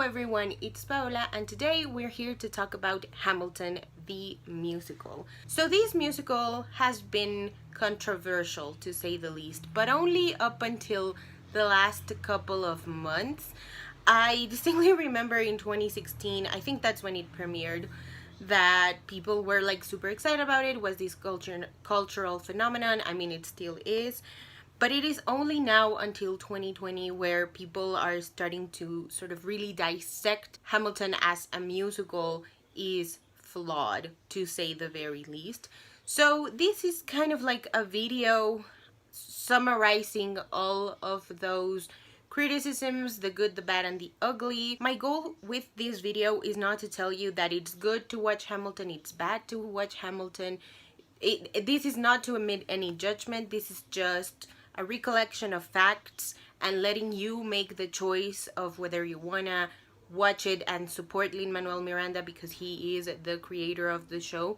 everyone, it's Paola and today we're here to talk about Hamilton the musical. So this musical has been controversial to say the least, but only up until the last couple of months. I distinctly remember in 2016, I think that's when it premiered, that people were like super excited about it. Was this cultural phenomenon? I mean, it still is. But it is only now until 2020 where people are starting to sort of really dissect Hamilton as a musical is flawed, to say the very least. So this is kind of like a video summarizing all of those criticisms, the good, the bad, and the ugly. My goal with this video is not to tell you that it's good to watch Hamilton, it's bad to watch Hamilton. This is not to omit any judgment. This is just a recollection of facts and letting you make the choice of whether you wanna watch it and support Lin-Manuel Miranda because he is the creator of the show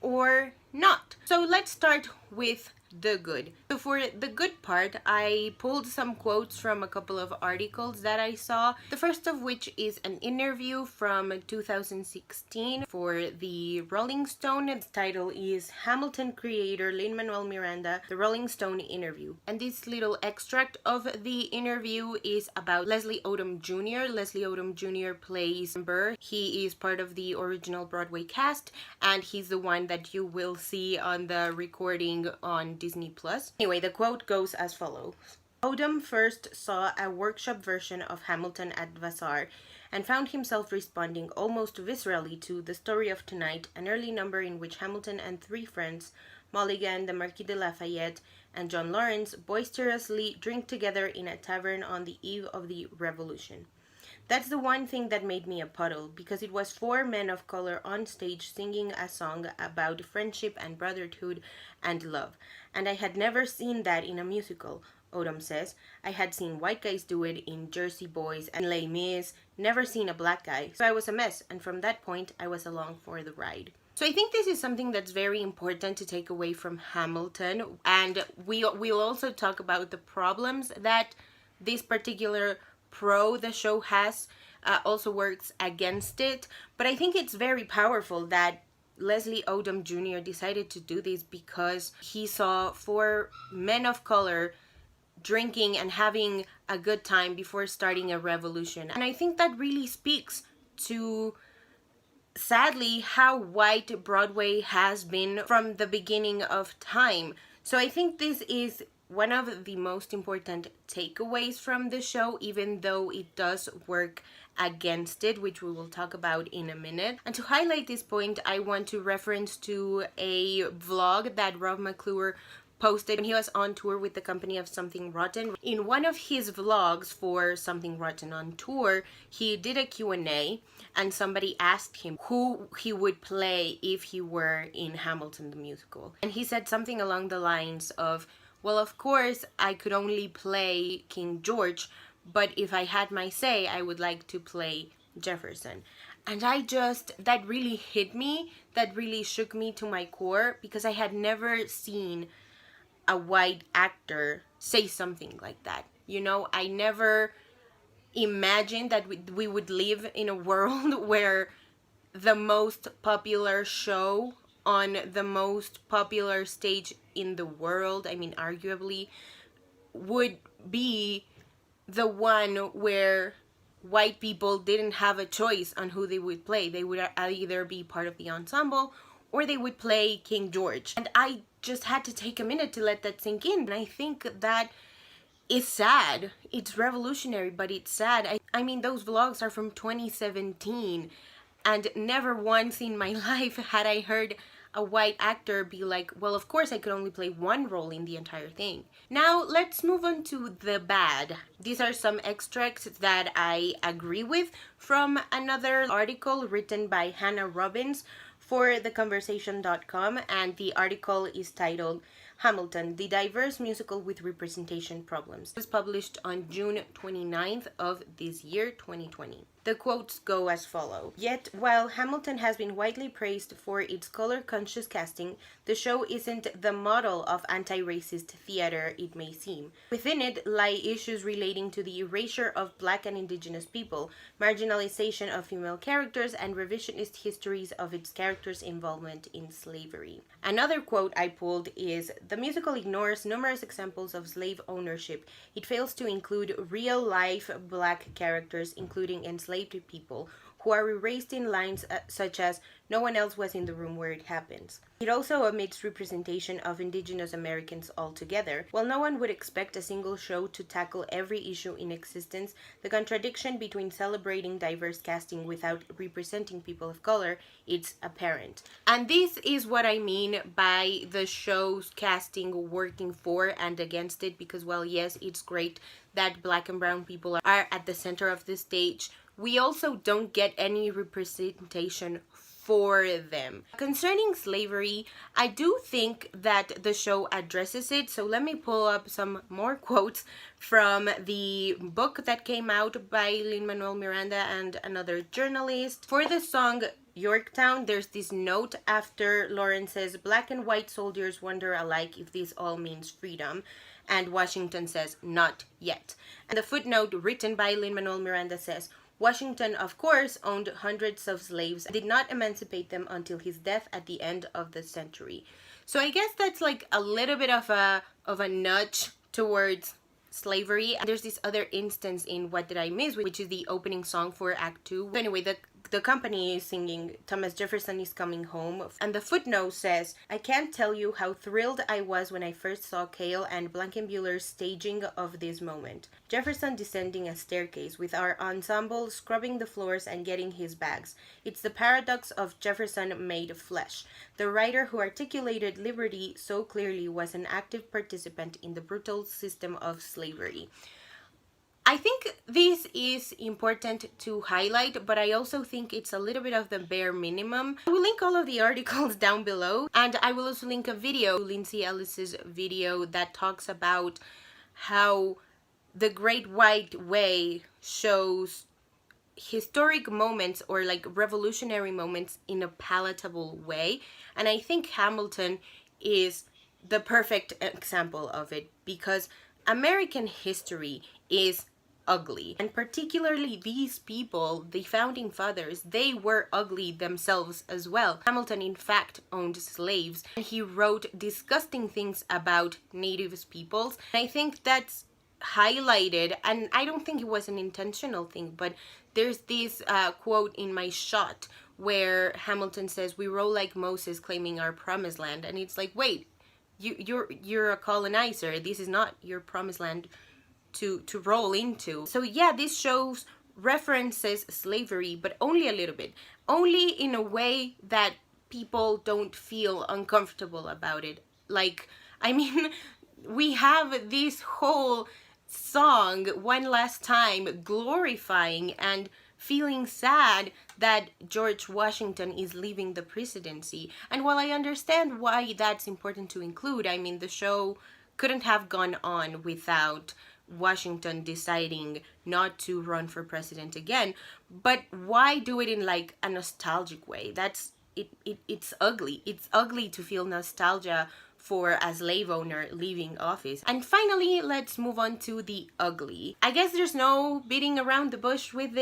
or not. So let's start with the good. So for the good part, I pulled some quotes from a couple of articles that I saw. The first of which is an interview from 2016 for the Rolling Stone. Its title is Hamilton Creator Lin-Manuel Miranda, the Rolling Stone Interview. And this little extract of the interview is about Leslie Odom Jr. Leslie Odom Jr. plays Burr. He is part of the original Broadway cast and he's the one that you will see on the recording on Disney Plus. Anyway, the quote goes as follows. Odom first saw a workshop version of Hamilton at Vassar and found himself responding almost viscerally to The Story of Tonight, an early number in which Hamilton and three friends, Mulligan, the Marquis de Lafayette, and John Lawrence, boisterously drink together in a tavern on the eve of the Revolution. That's the one thing that made me a puddle, because it was four men of color on stage singing a song about friendship and brotherhood and love. And I had never seen that in a musical, Odom says. I had seen white guys do it in Jersey Boys and Les Mis, never seen a black guy. So I was a mess, and from that point, I was along for the ride. So I think this is something that's very important to take away from Hamilton, and we'll also talk about the problems that this particular the show has also works against it. But I think it's very powerful that Leslie Odom Jr. decided to do this because he saw four men of color drinking and having a good time before starting a revolution. And I think that really speaks to, sadly, how white Broadway has been from the beginning of time. So I think this is one of the most important takeaways from the show, even though it does work against it, which we will talk about in a minute. And to highlight this point, I want to reference to a vlog that Rob McClure posted when he was on tour with the company of Something Rotten. In one of his vlogs for Something Rotten on tour, he did a Q&A and somebody asked him who he would play if he were in Hamilton the musical. And he said something along the lines of, well, of course, I could only play King George, but if I had my say, I would like to play Jefferson. And that really hit me, that really shook me to my core, because I had never seen a white actor say something like that. You know, I never imagined that we would live in a world where the most popular show on the most popular stage in the world, I mean arguably, would be the one where white people didn't have a choice on who they would play. They would either be part of the ensemble or they would play King George. And I just had to take a minute to let that sink in. And I think that is sad. It's revolutionary, but it's sad. I mean, those vlogs are from 2017, and never once in my life had I heard a white actor be like, well, of course I could only play one role in the entire thing. Now let's move on to the bad. These are some extracts that I agree with from another article written by Hannah Robbins for theconversation.com, and the article is titled Hamilton, the diverse musical with representation problems. It was published on June 29th of this year, 2020. The quotes go as follow. Yet, while Hamilton has been widely praised for its color-conscious casting, the show isn't the model of anti-racist theater it may seem. Within it lie issues relating to the erasure of Black and Indigenous people, marginalization of female characters, and revisionist histories of its characters' involvement in slavery. Another quote I pulled is, "The musical ignores numerous examples of slave ownership. It fails to include real-life Black characters, including enslaved people, who are erased in lines such as, 'No one else was in the room where it happens.' It also omits representation of Indigenous Americans altogether. While no one would expect a single show to tackle every issue in existence, the contradiction between celebrating diverse casting without representing people of color is apparent." And this is what I mean by the show's casting working for and against it, because while yes, it's great that Black and brown people are at the center of the stage, we also don't get any representation for them. Concerning slavery, I do think that the show addresses it, so let me pull up some more quotes from the book that came out by Lin-Manuel Miranda and another journalist. For the song Yorktown, there's this note after Lauren says, "Black and white soldiers wonder alike if this all means freedom," and Washington says, "Not yet." And the footnote written by Lin-Manuel Miranda says, "Washington, of course, owned hundreds of slaves, did not emancipate them until his death at the end of the century." So I guess that's like a little bit of a nudge towards slavery. And there's this other instance in What Did I Miss, which is the opening song for Act 2. Anyway, the company is singing "Thomas Jefferson is Coming Home," and the footnote says, "I can't tell you how thrilled I was when I first saw Cale and Blankenbuehler's staging of this moment. Jefferson descending a staircase with our ensemble scrubbing the floors and getting his bags. It's the paradox of Jefferson made flesh. The writer who articulated liberty so clearly was an active participant in the brutal system of slavery." I think this is important to highlight, but I also think it's a little bit of the bare minimum. I will link all of the articles down below, and I will also link a video, Lindsay Ellis's video, that talks about how the Great White Way shows historic moments or like revolutionary moments in a palatable way. And I think Hamilton is the perfect example of it, because American history is ugly, and particularly these people, the founding fathers, they were ugly themselves as well. Hamilton in fact owned slaves, and he wrote disgusting things about native peoples. I think that's highlighted, and I don't think it was an intentional thing, but there's this quote in my shot where Hamilton says, "We roll like Moses claiming our promised land," and it's like, wait, you're a colonizer. This is not your promised land to roll into. So yeah, this shows references slavery, but only a little bit, only in a way that people don't feel uncomfortable about it. Like, I mean, we have this whole song, One Last Time, glorifying and feeling sad that George Washington is leaving the presidency. And while I understand why that's important to include, I mean, the show couldn't have gone on without Washington deciding not to run for president again. But why do it in like a nostalgic way? It's ugly. It's ugly to feel nostalgia for a slave owner leaving office. And finally, let's move on to the ugly. I guess there's no beating around the bush with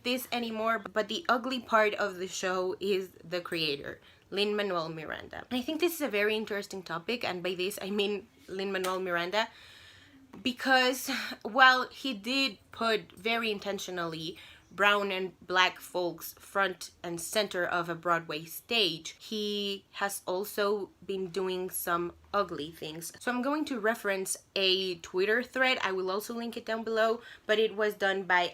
this anymore, but the ugly part of the show is the creator, Lin-Manuel Miranda. I think this is a very interesting topic, and by this I mean Lin-Manuel Miranda, because while he did put very intentionally brown and black folks front and center of a Broadway stage, he has also been doing some ugly things. So I'm going to reference a Twitter thread. I will also link it down below, but it was done by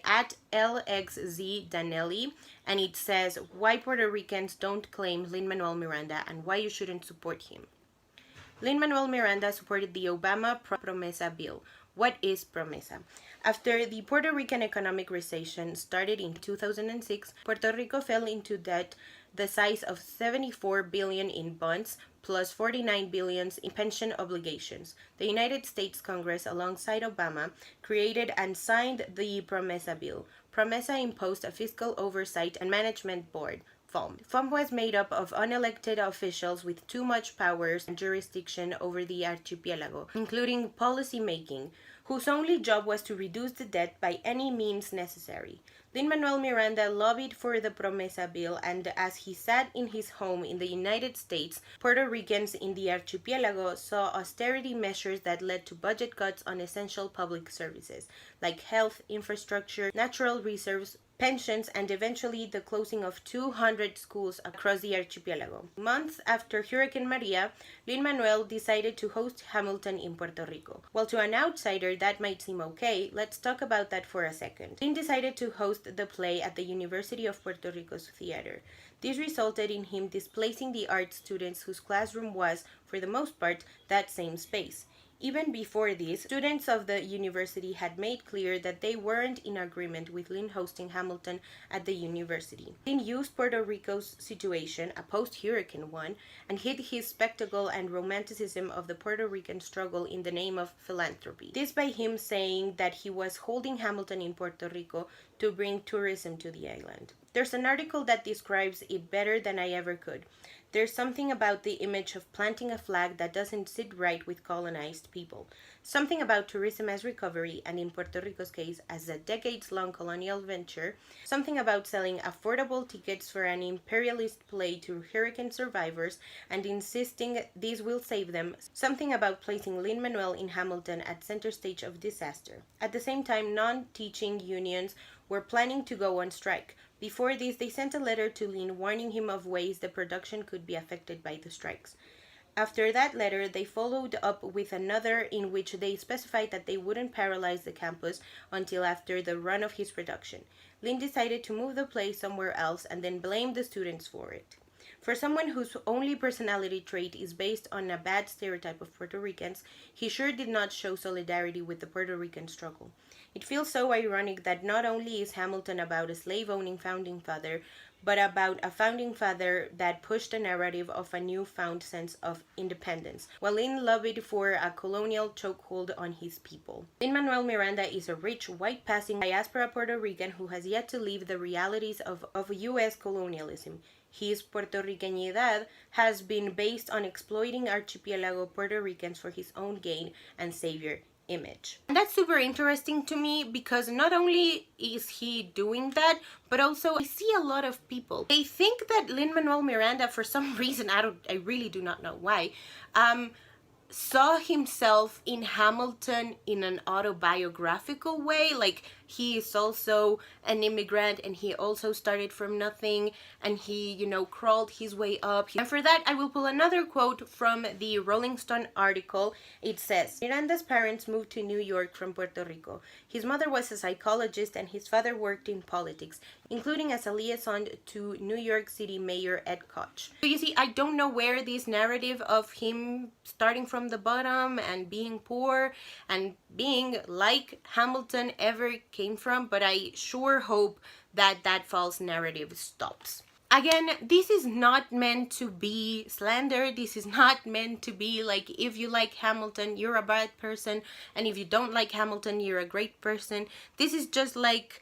@LXZDanelli, and it says, "Why Puerto Ricans don't claim Lin-Manuel Miranda and why you shouldn't support him." Lin-Manuel Miranda supported the Obama Promesa bill. What is Promesa? After the Puerto Rican economic recession started in 2006, Puerto Rico fell into debt the size of 74 billion in bonds plus 49 billion in pension obligations. The United States Congress, alongside Obama, created and signed the Promesa bill. Promesa imposed a fiscal oversight and management board. FOM was made up of unelected officials with too much powers and jurisdiction over the archipelago, including policy making, whose only job was to reduce the debt by any means necessary. Lin-Manuel Miranda lobbied for the Promesa bill, and as he sat in his home in the United States, Puerto Ricans in the archipelago saw austerity measures that led to budget cuts on essential public services, like health, infrastructure, natural reserves, pensions, and eventually the closing of 200 schools across the archipelago. Months after Hurricane Maria, Lin-Manuel decided to host Hamilton in Puerto Rico. While to an outsider that might seem okay, let's talk about that for a second. Lin decided to host the play at the University of Puerto Rico's theater. This resulted in him displacing the art students whose classroom was, for the most part, that same space. Even before this, students of the university had made clear that they weren't in agreement with Lin hosting Hamilton at the university. Lin used Puerto Rico's situation, a post-hurricane one, and hid his spectacle and romanticism of the Puerto Rican struggle in the name of philanthropy. This by him saying that he was holding Hamilton in Puerto Rico to bring tourism to the island. There's an article that describes it better than I ever could. There's something about the image of planting a flag that doesn't sit right with colonized people. Something about tourism as recovery, and in Puerto Rico's case, as a decades-long colonial venture. Something about selling affordable tickets for an imperialist play to hurricane survivors and insisting this will save them. Something about placing Lin-Manuel in Hamilton at center stage of disaster. At the same time, non-teaching unions were planning to go on strike. Before this, they sent a letter to Lin warning him of ways the production could be affected by the strikes. After that letter, they followed up with another in which they specified that they wouldn't paralyze the campus until after the run of his production. Lin decided to move the play somewhere else and then blamed the students for it. For someone whose only personality trait is based on a bad stereotype of Puerto Ricans, he sure did not show solidarity with the Puerto Rican struggle. It feels so ironic that not only is Hamilton about a slave-owning founding father, but about a founding father that pushed a narrative of a newfound sense of independence, while Lin lobbied for a colonial chokehold on his people. Lin-Manuel Miranda is a rich, white-passing diaspora Puerto Rican who has yet to live the realities of U.S. colonialism. His Puerto Ricanidad has been based on exploiting archipelago Puerto Ricans for his own gain and savior image. And that's super interesting to me because not only is he doing that, but also I see a lot of people. They think that Lin-Manuel Miranda, for some reason, I really do not know why, saw himself in Hamilton in an autobiographical way, like he is also an immigrant and he also started from nothing and he, crawled his way up. And for that, I will pull another quote from the Rolling Stone article. It says, Miranda's parents moved to New York from Puerto Rico. His mother was a psychologist and his father worked in politics, including as a liaison to New York City Mayor Ed Koch. So you see, I don't know where this narrative of him starting from the bottom and being poor and being like Hamilton ever came from, but I sure hope that that false narrative stops. Again, this is not meant to be slander. This is not meant to be like, if you like Hamilton, you're a bad person, and if you don't like Hamilton, you're a great person. This is just like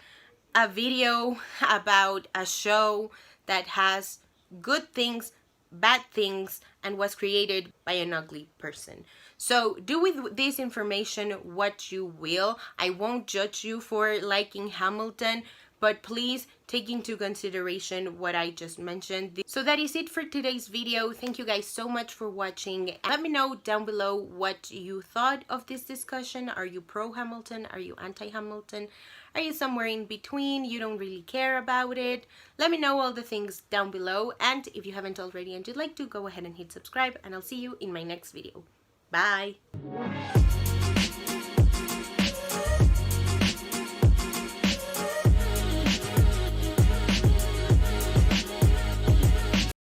a video about a show that has good things, bad things, and was created by an ugly person. So do with this information what you will. I won't judge you for liking Hamilton, but please take into consideration what I just mentioned. So that is it for today's video. Thank you guys so much for watching. Let me know down below what you thought of this discussion. Are you pro Hamilton? Are you anti Hamilton? Are you somewhere in between? You don't really care about it? Let me know all the things down below. And if you haven't already and you'd like to, go ahead and hit subscribe, and I'll see you in my next video. Bye!